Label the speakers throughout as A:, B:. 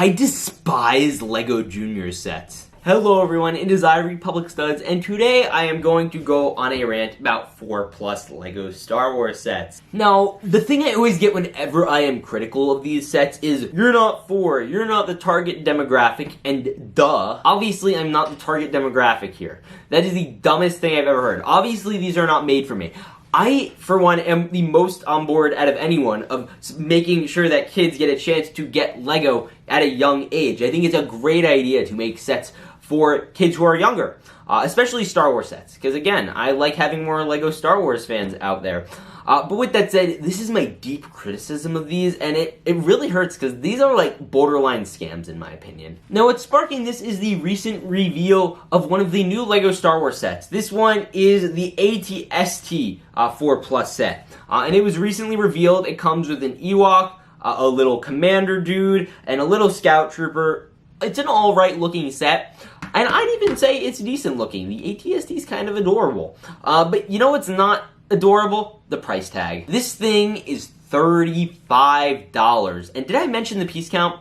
A: I despise LEGO Junior sets. Hello everyone, it is Ivory Public Studs, and today I am going to go on a rant about 4+ LEGO Star Wars sets. Now, the thing I always get whenever I am critical of these sets is, you're not 4, you're not the target demographic, and duh. Obviously, I'm not the target demographic here. That is the dumbest thing I've ever heard. Obviously, these are not made for me. I, for one, am the most on board out of anyone of making sure that kids get a chance to get LEGO at a young age. I think it's a great idea to make sets for kids who are younger, especially Star Wars sets, because again, I like having more LEGO Star Wars fans out there. But with that said, this is my deep criticism of these, and it really hurts because these are like borderline scams in my opinion. Now what's sparking this is the recent reveal of one of the new LEGO Star Wars sets. This one is the AT-ST 4+ set, and it was recently revealed. It comes with an Ewok, a little commander dude, and a little scout trooper. It's an alright looking set, and I'd even say it's decent looking. The AT-ST is kind of adorable, but you know what's not adorable? The price tag. This thing is $35. And did I mention the piece count?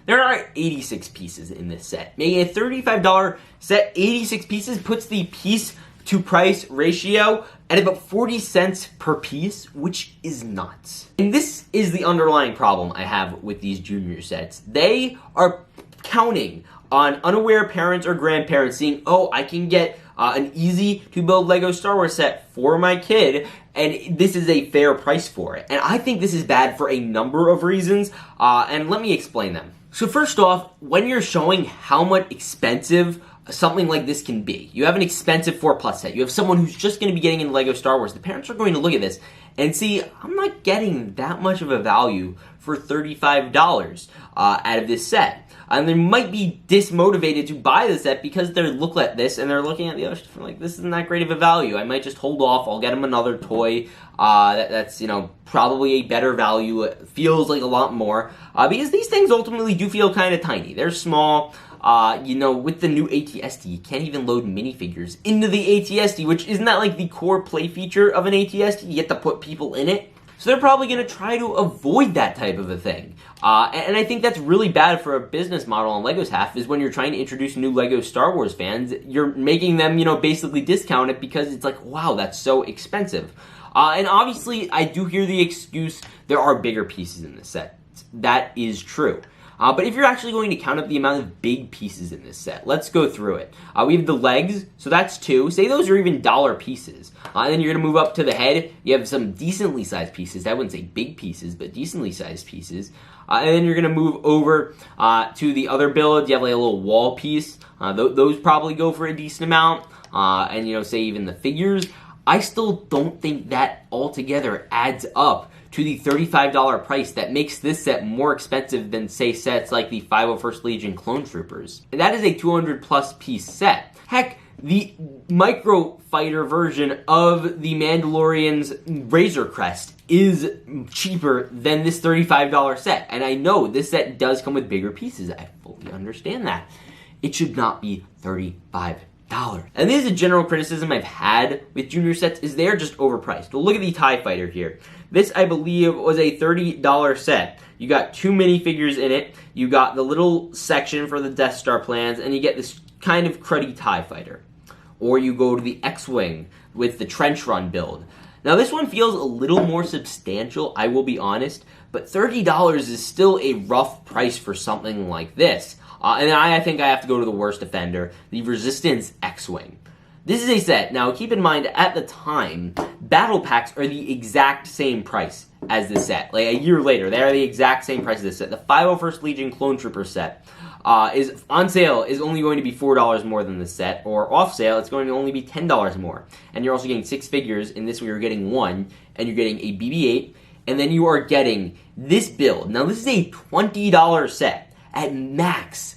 A: There are 86 pieces in this set. Making a $35 set, 86 pieces puts the piece to price ratio at about 40 cents per piece, which is nuts. And this is the underlying problem I have with these junior sets. They are counting on unaware parents or grandparents seeing, oh, I can get an easy-to-build LEGO Star Wars set for my kid, and this is a fair price for it. And I think this is bad for a number of reasons, and let me explain them. So first off, when you're showing how much expensive something like this can be, you have an expensive 4+ set, you have someone who's just going to be getting into LEGO Star Wars, the parents are going to look at this and see, I'm not getting that much of a value for $35 out of this set. And they might be dismotivated to buy the set because they look at this and they're looking at the other stuff and like, this isn't that great of a value. I might just hold off. I'll get them another toy that's, you know, probably a better value. It feels like a lot more because these things ultimately do feel kind of tiny. They're small. You know, with the new AT-ST, you can't even load minifigures into the AT-ST, which isn't that like the core play feature of an AT-ST? You get to put people in it. So they're probably going to try to avoid that type of a thing. And I think that's really bad for a business model on LEGO's half, is when you're trying to introduce new LEGO Star Wars fans, you're making them, you know, basically discount it because it's like, wow, that's so expensive. And obviously, I do hear the excuse, there are bigger pieces in this set. That is true. But if you're actually going to count up the amount of big pieces in this set, let's go through it. We have the legs, so that's 2. Say those are even dollar pieces. And then you're going to move up to the head. You have some decently sized pieces. I wouldn't say big pieces, but decently sized pieces. And then you're going to move over to the other build. You have like a little wall piece. Those probably go for a decent amount. And, you know, say even the figures. I still don't think that altogether adds up to the $35 price that makes this set more expensive than, say, sets like the 501st Legion Clone Troopers. And that is a 200+ piece set. Heck, the Micro Fighter version of the Mandalorian's Razor Crest is cheaper than this $35 set. And I know this set does come with bigger pieces. I fully understand that. It should not be $35. And this is a general criticism I've had with junior sets, is they're just overpriced. Well, look at the TIE Fighter here. This, I believe, was a $30 set. You got 2 minifigures in it, you got the little section for the Death Star plans, and you get this kind of cruddy TIE Fighter. Or you go to the X-Wing with the Trench Run build. Now, this one feels a little more substantial, I will be honest, but $30 is still a rough price for something like this. And I think I have to go to the worst offender, the Resistance X-Wing. This is a set, now keep in mind, at the time, battle packs are the exact same price as this set. Like a year later, they are the exact same price as this set. The 501st Legion Clone Trooper set is on sale, is only going to be $4 more than this set, or off sale, it's going to only be $10 more. And you're also getting 6 figures. In this one, you're getting 1, and you're getting a BB-8, and then you are getting this build. Now, this is a $20 set. At max,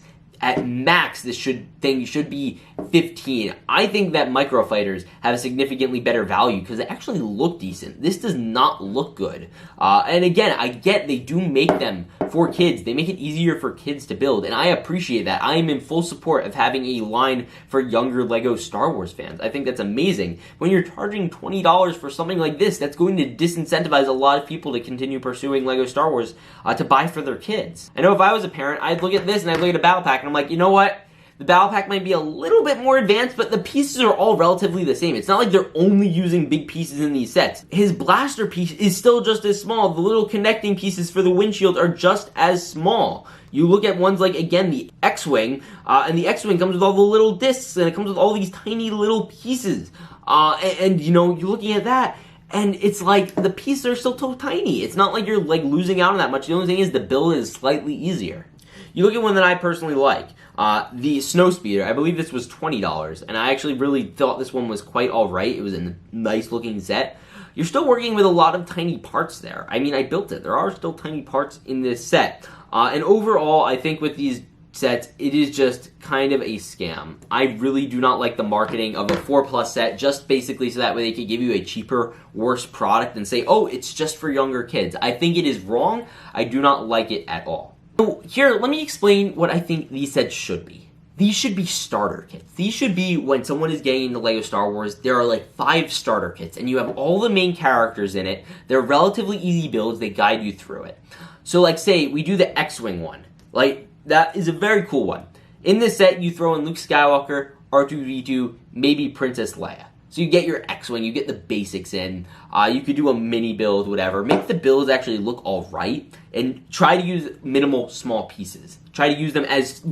A: this thing should be $15. I think that Micro Fighters have a significantly better value because they actually look decent. This does not look good. And again, I get they do make them for kids. They make it easier for kids to build, and I appreciate that. I am in full support of having a line for younger LEGO Star Wars fans. I think that's amazing. When you're charging $20 for something like this, that's going to disincentivize a lot of people to continue pursuing LEGO Star Wars to buy for their kids. I know if I was a parent, I'd look at this and I'd look at a battle pack and I'm like, you know what? The battle pack might be a little bit more advanced, but the pieces are all relatively the same. It's not like they're only using big pieces in these sets. His blaster piece is still just as small. The little connecting pieces for the windshield are just as small. You look at ones like, again, the X-Wing, and the X-Wing comes with all the little discs, and it comes with all these tiny little pieces. And you know, you're looking at that, and it's like the pieces are still so tiny. It's not like you're like losing out on that much. The only thing is the build is slightly easier. You look at one that I personally like. The Snowspeeder, I believe this was $20, and I actually really thought this one was quite alright. It was a nice looking set. You're still working with a lot of tiny parts there. I mean, I built it. There are still tiny parts in this set. And overall, I think with these sets, it is just kind of a scam. I really do not like the marketing of a 4+ set, just basically so that way they could give you a cheaper, worse product and say, oh, it's just for younger kids. I think it is wrong. I do not like it at all. So here, let me explain what I think these sets should be. These should be starter kits. These should be when someone is getting into LEGO Star Wars, there are like 5 starter kits, and you have all the main characters in it. They're relatively easy builds. They guide you through it. So like say, we do the X-Wing one. Like, that is a very cool one. In this set, you throw in Luke Skywalker, R2-D2, maybe Princess Leia. So you get your X-Wing, you get the basics in, you could do a mini build, whatever. Make the builds actually look alright, and try to use minimal small pieces. Try to use them as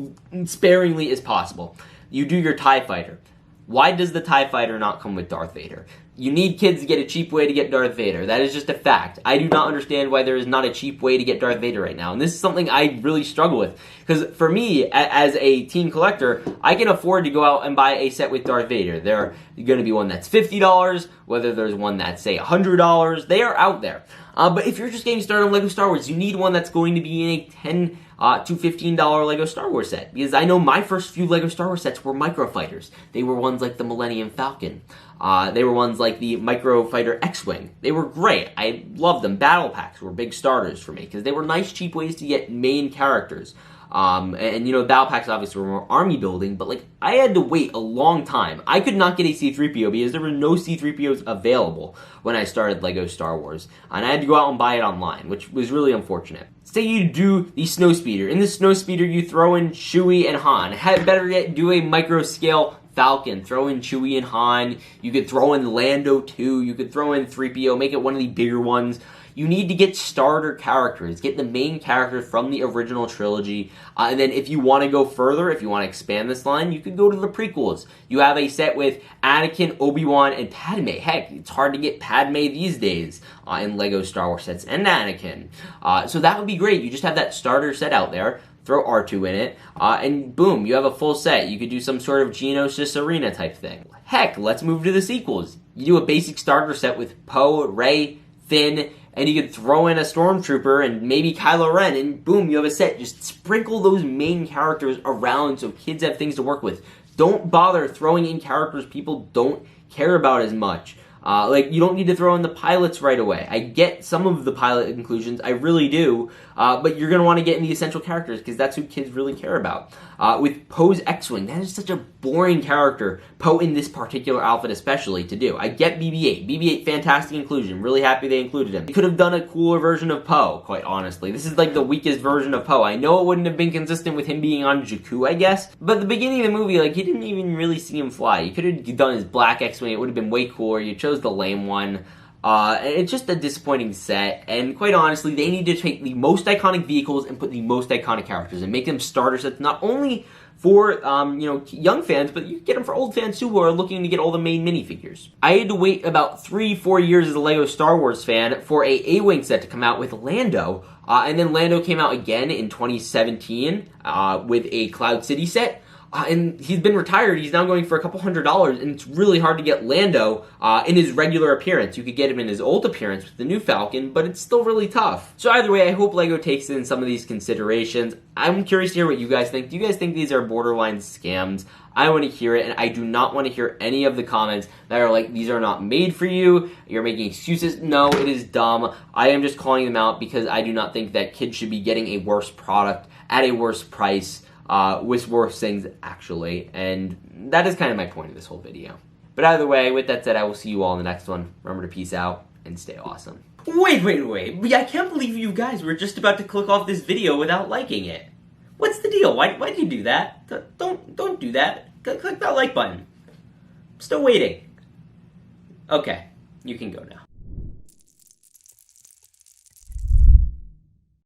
A: sparingly as possible. You do your TIE Fighter. Why does the TIE Fighter not come with Darth Vader? You need kids to get a cheap way to get Darth Vader. That is just a fact. I do not understand why there is not a cheap way to get Darth Vader right now. And this is something I really struggle with. Because for me, as a teen collector, I can afford to go out and buy a set with Darth Vader. There's going to be one that's $50, whether there's one that's, say, $100. They are out there. But if you're just getting started on LEGO Star Wars, you need one that's going to be in a $10 to $15 LEGO Star Wars set. Because I know my first few LEGO Star Wars sets were Micro Fighters. They were ones like the Millennium Falcon. They were ones like the Micro Fighter X-Wing. They were great. I loved them. Battle packs were big starters for me because they were nice, cheap ways to get main characters. And you know, battle packs obviously were more army building, but like, I had to wait a long time. I could not get a C-3PO because there were no C-3POs available when I started LEGO Star Wars, and I had to go out and buy it online, which was really unfortunate. Say you do the Snowspeeder. In the Snowspeeder, you throw in Chewie and Han. Better yet, do a micro-scale Falcon. Throw in Chewie and Han. You could throw in Lando too. You could throw in 3PO. Make it one of the bigger ones. You need to get starter characters. Get the main characters from the original trilogy. And then if you want to go further, if you want to expand this line, you could go to the prequels. You have a set with Anakin, Obi-Wan, and Padme. Heck, it's hard to get Padme these days in LEGO Star Wars sets, and Anakin. So that would be great. You just have that starter set out there. Throw R2 in it, and boom, you have a full set. You could do some sort of Geonosis Arena type thing. Heck, let's move to the sequels. You do a basic starter set with Poe, Rey, Finn, and you could throw in a Stormtrooper and maybe Kylo Ren, and boom, you have a set. Just sprinkle those main characters around so kids have things to work with. Don't bother throwing in characters people don't care about as much. Like, you don't need to throw in the pilots right away. I get some of the pilot inclusions, I really do, but you're going to want to get in the essential characters because that's who kids really care about. With Poe's X-Wing, that is such a boring character, Poe in this particular outfit especially, to do. I get BB-8. BB-8, fantastic inclusion. Really happy they included him. They could have done a cooler version of Poe, quite honestly. This is like the weakest version of Poe. I know it wouldn't have been consistent with him being on Jakku, I guess, but at the beginning of the movie, like, you didn't even really see him fly. You could have done his black X-Wing. It would have been way cooler. You chose the lame one. It's just a disappointing set, and quite honestly, they need to take the most iconic vehicles and put the most iconic characters and make them starter sets, not only for, you know, young fans, but you get them for old fans too who are looking to get all the main minifigures. I had to wait about 3-4 years as a LEGO Star Wars fan for a A-Wing set to come out with Lando, and then Lando came out again in 2017 with a Cloud City set. and he's been retired. He's now going for a couple $100, and it's really hard to get Lando in his regular appearance. You could get him in his old appearance with the new Falcon, but it's still really tough. So either way, I hope LEGO takes in some of these considerations. I'm curious to hear what you guys think. Do you guys think these are borderline scams? I want to hear it, and I do not want to hear any of the comments that are like, these are not made for you, you're making excuses. No, it is dumb. I am just calling them out because I do not think that kids should be getting a worse product at a worse price with worse things, actually. And that is kind of my point of this whole video. But either way, with that said, I will see you all in the next one. Remember to peace out and stay awesome. Wait. I can't believe you guys were just about to click off this video without liking it. What's the deal? Why did you do that? Don't do that. Click that like button. I'm still waiting. Okay, you can go now.